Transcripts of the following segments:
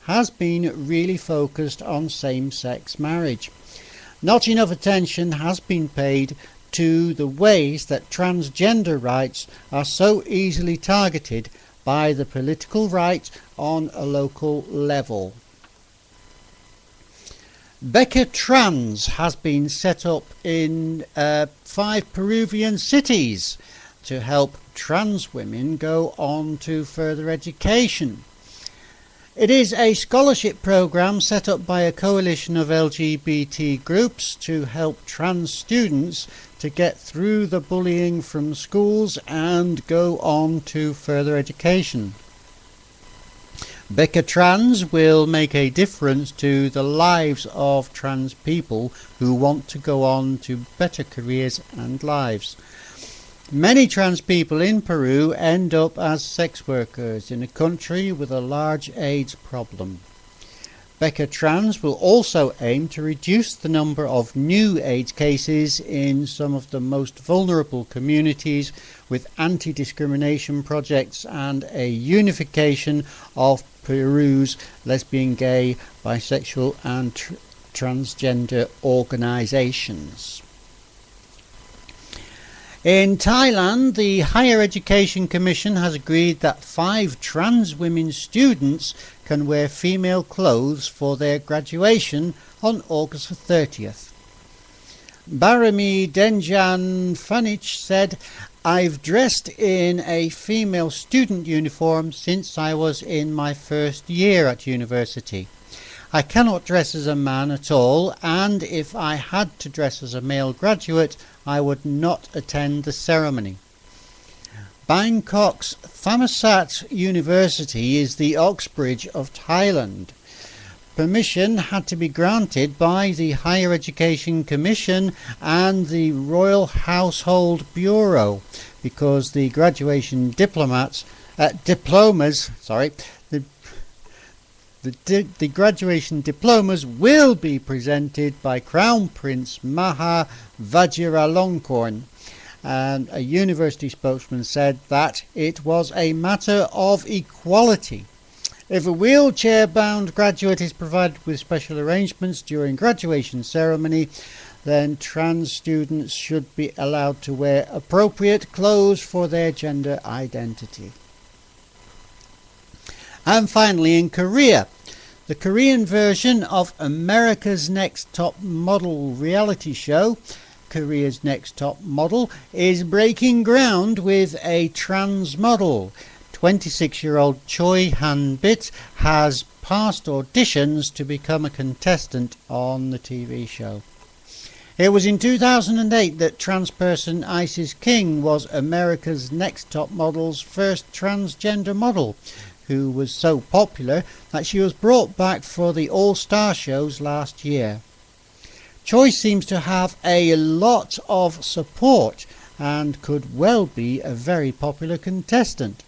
has been really focused on same-sex marriage. Not enough attention has been paid to the ways that transgender rights are so easily targeted by the political right on a local level. Becca Trans has been set up in 5 Peruvian cities to help trans women go on to further education. It is a scholarship program set up by a coalition of LGBT groups to help trans students to get through the bullying from schools and go on to further education. Becca Trans will make a difference to the lives of trans people who want to go on to better careers and lives. Many trans people in Peru end up as sex workers in a country with a large AIDS problem. Becca Trans will also aim to reduce the number of new AIDS cases in some of the most vulnerable communities with anti-discrimination projects and a unification of Peru's lesbian, gay, bisexual and transgender organisations. In Thailand, the Higher Education Commission has agreed that 5 trans women students can wear female clothes for their graduation on August the 30th. Barami Denjan Fanich said, "I've dressed in a female student uniform since I was in my first year at university. I cannot dress as a man at all, and if I had to dress as a male graduate, I would not attend the ceremony." Bangkok's Thammasat University is the Oxbridge of Thailand. Permission had to be granted by the Higher Education Commission and the Royal Household Bureau because the graduation diplomas, the graduation diplomas will be presented by Crown Prince Maha Vajiralongkorn, and a university spokesman said that it was a matter of equality. If a wheelchair-bound graduate is provided with special arrangements during graduation ceremony, then trans students should be allowed to wear appropriate clothes for their gender identity. And finally, in Korea, the Korean version of America's Next Top Model reality show, Korea's Next Top Model, is breaking ground with a trans model. 26-year-old Choi Han-bit has passed auditions to become a contestant on the TV show. It was in 2008 that trans person Isis King was America's Next Top Model's first transgender model, who was so popular that she was brought back for the All-Star shows last year. Choi seems to have a lot of support and could well be a very popular contestant.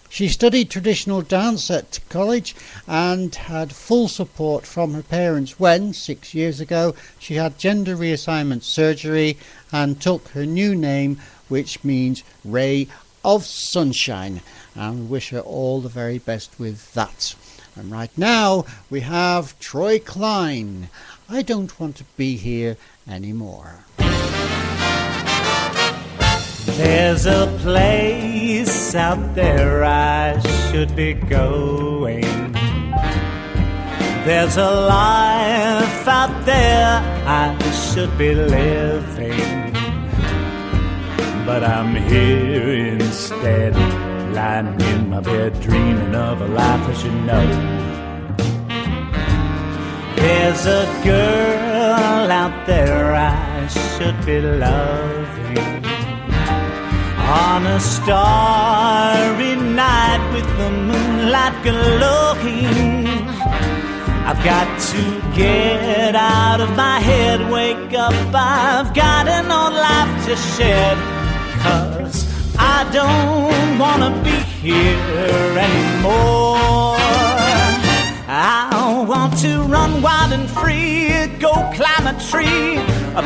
She studied traditional dance at college and had full support from her parents when, 6 years ago, she had gender reassignment surgery and took her new name, which means Ray of Sunshine, and wish her all the very best with that. And right now we have Troy Klein, I Don't Want to Be Here Anymore. There's a place out there I should be going. There's a life out there I should be living. But I'm here instead, lying in my bed, dreaming of a life I should know. There's a girl out there I should be loving. On a starry night with the moonlight glowing, I've got to get out of my head, wake up, I've got an old life to shed. 'Cause I don't wanna be here anymore. I want to run wild and free, go climb a tree,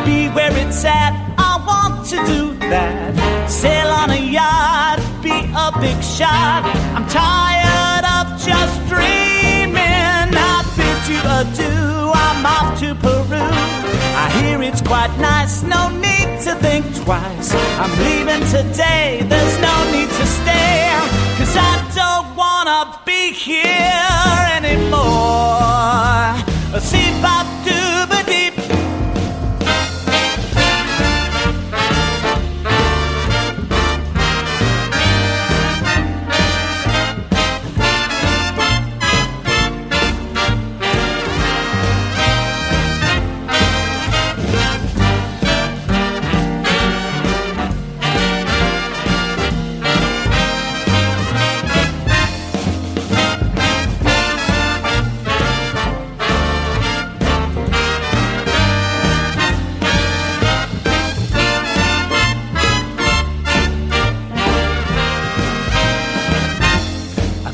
be where it's at. I want to do that. Sail on a yacht, be a big shot. I'm tired of just dreaming. quite nice, no need to think twice. I'm leaving today, there's no need to stay, 'cause I don't wanna be here anymore. See-bop-doo-ba-deep.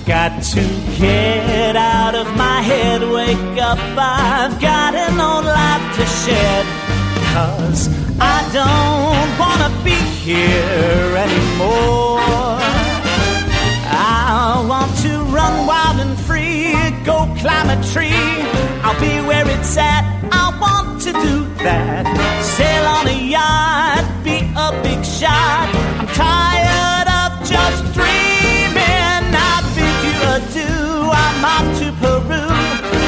Got to get out of my head, wake up, I've got an old life to shed, 'cause I don't wanna be here anymore. I want to run wild and free, go climb a tree, I'll be where it's at, I want to do that. Sail on a yacht, be a big shot, I'm tired of just dreaming. I bid you adieu, I'm off to Peru,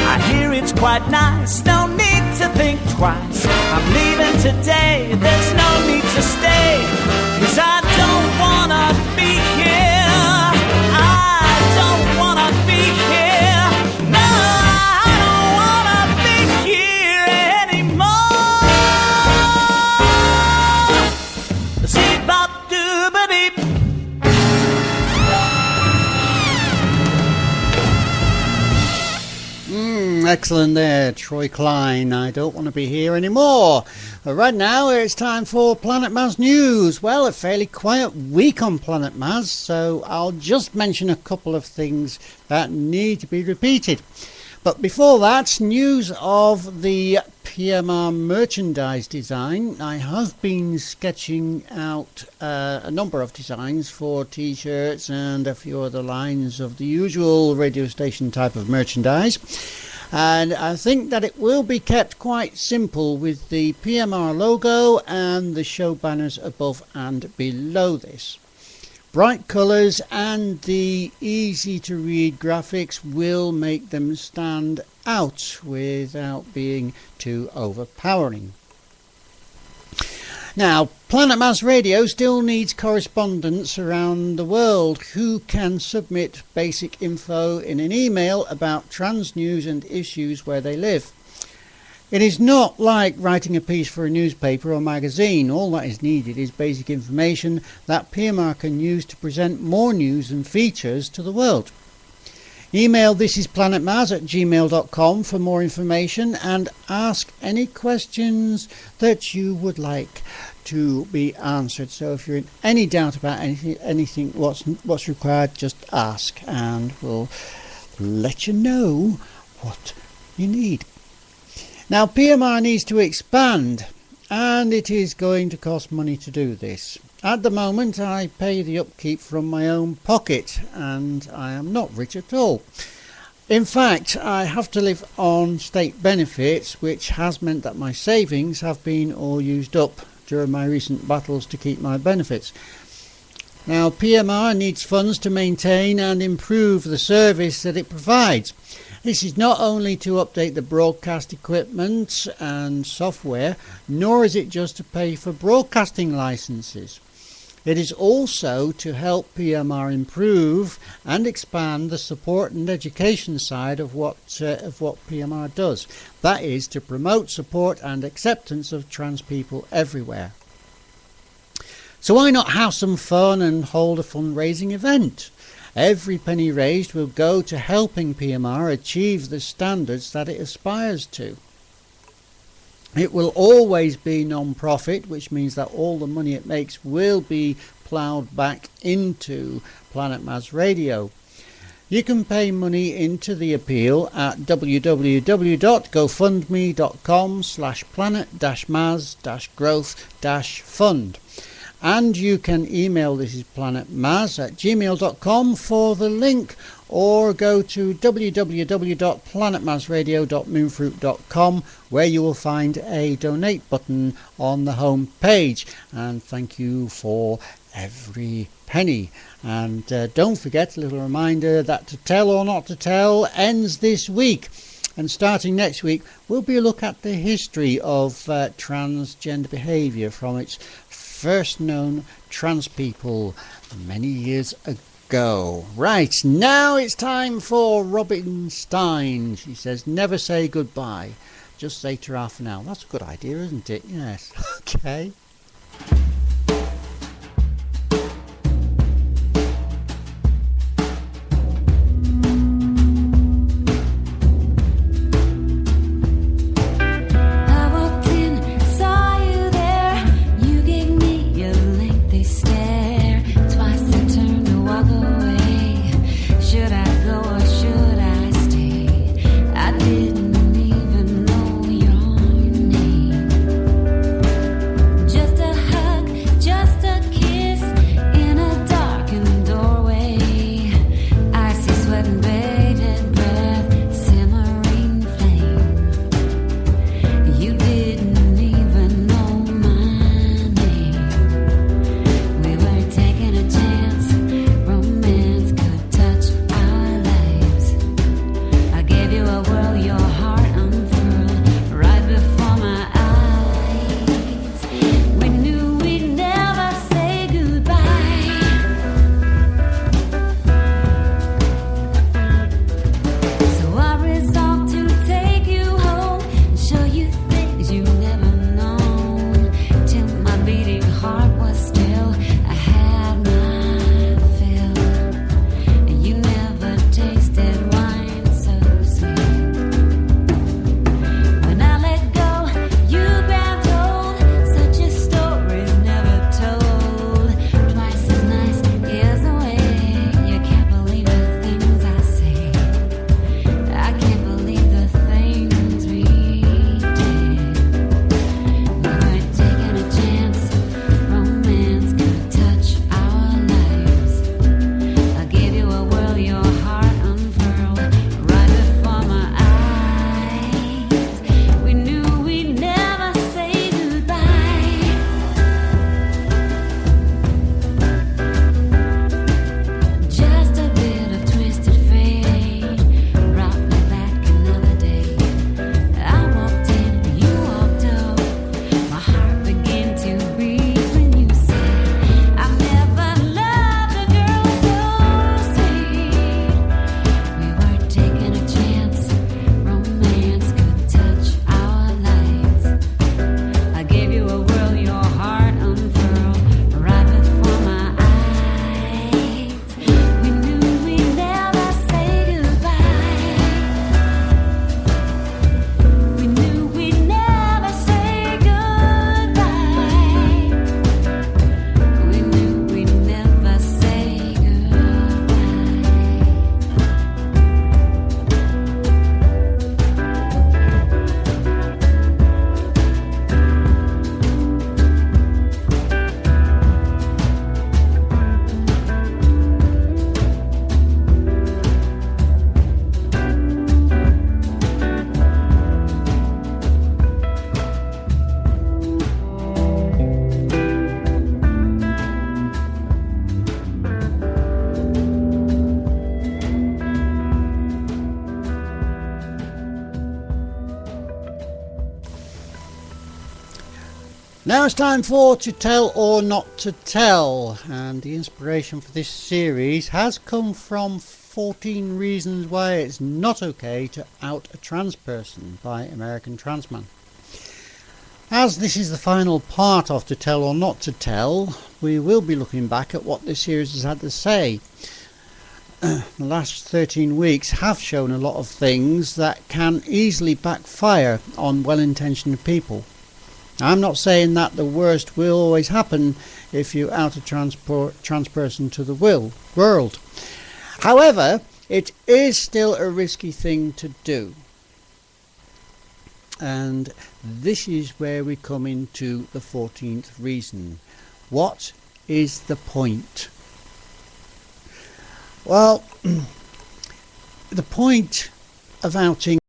I hear it's quite nice, no need to think twice. I'm leaving today, there's no need to stay, 'cause I don't wanna be here. I don't wanna be here. No, I don't wanna be here anymore. See-bop-doo-ba-deep. Excellent there, Troy Klein. I don't want to be here anymore. Right now it's time for Planet Maz News. Well, a fairly quiet week on Planet Maz, so I'll just mention a couple of things that need to be repeated. But before that, news of the PMR merchandise design. I have been sketching out a number of designs for t-shirts and a few other lines of the usual radio station type of merchandise. And I think that it will be kept quite simple with the PMR logo and the show banners above and below this. Bright colours and the easy to read graphics will make them stand out without being too overpowering. Now, Planet Maz Radio still needs correspondents around the world who can submit basic info in an email about trans news and issues where they live. It is not like writing a piece for a newspaper or magazine. All that is needed is basic information that PMR can use to present more news and features to the world. Email thisisplanetmaz@gmail.com for more information and ask any questions that you would like to be answered. So if you're in any doubt about anything what's required, just ask and we'll let you know what you need. Now, PMR needs to expand, and it is going to cost money to do this. At the moment, I pay the upkeep from my own pocket, and I am not rich at all. In fact, I have to live on state benefits, which has meant that my savings have been all used up during my recent battles to keep my benefits. Now, PMR needs funds to maintain and improve the service that it provides. This is not only to update the broadcast equipment and software, nor is it just to pay for broadcasting licenses. It is also to help PMR improve and expand the support and education side of what PMR does. That is to promote support and acceptance of trans people everywhere. So why not have some fun and hold a fundraising event? Every penny raised will go to helping PMR achieve the standards that it aspires to. It will always be non-profit, which means that all the money it makes will be ploughed back into Planet Maz Radio. You can pay money into the appeal at www.gofundme.com/planet-maz-growth-fund. And you can email thisisPlanetMaz@gmail.com for the link, or go to www.planetmouseradio.moonfruit.com, where you will find a donate button on the home page. And thank you for every penny. And don't forget, a little reminder that To Tell or Not to Tell ends this week. And starting next week, we'll be a look at the history of transgender behaviour from its first known trans people many years ago. Right, now it's time for Robin Stein. She says, never say goodbye, just say ta-ra for now. That's a good idea, isn't it? Yes. Okay. Now it's time for To Tell or Not to Tell, and the inspiration for this series has come from 14 Reasons Why It's Not Okay to Out a Trans Person by American Transman. As this is the final part of To Tell or Not to Tell, we will be looking back at what this series has had to say. The last 13 weeks have shown a lot of things that can easily backfire on well-intentioned people. I'm not saying that the worst will always happen if you out a trans person to the world. However, it is still a risky thing to do. And this is where we come into the 14th reason. What is the point? Well, the point of outing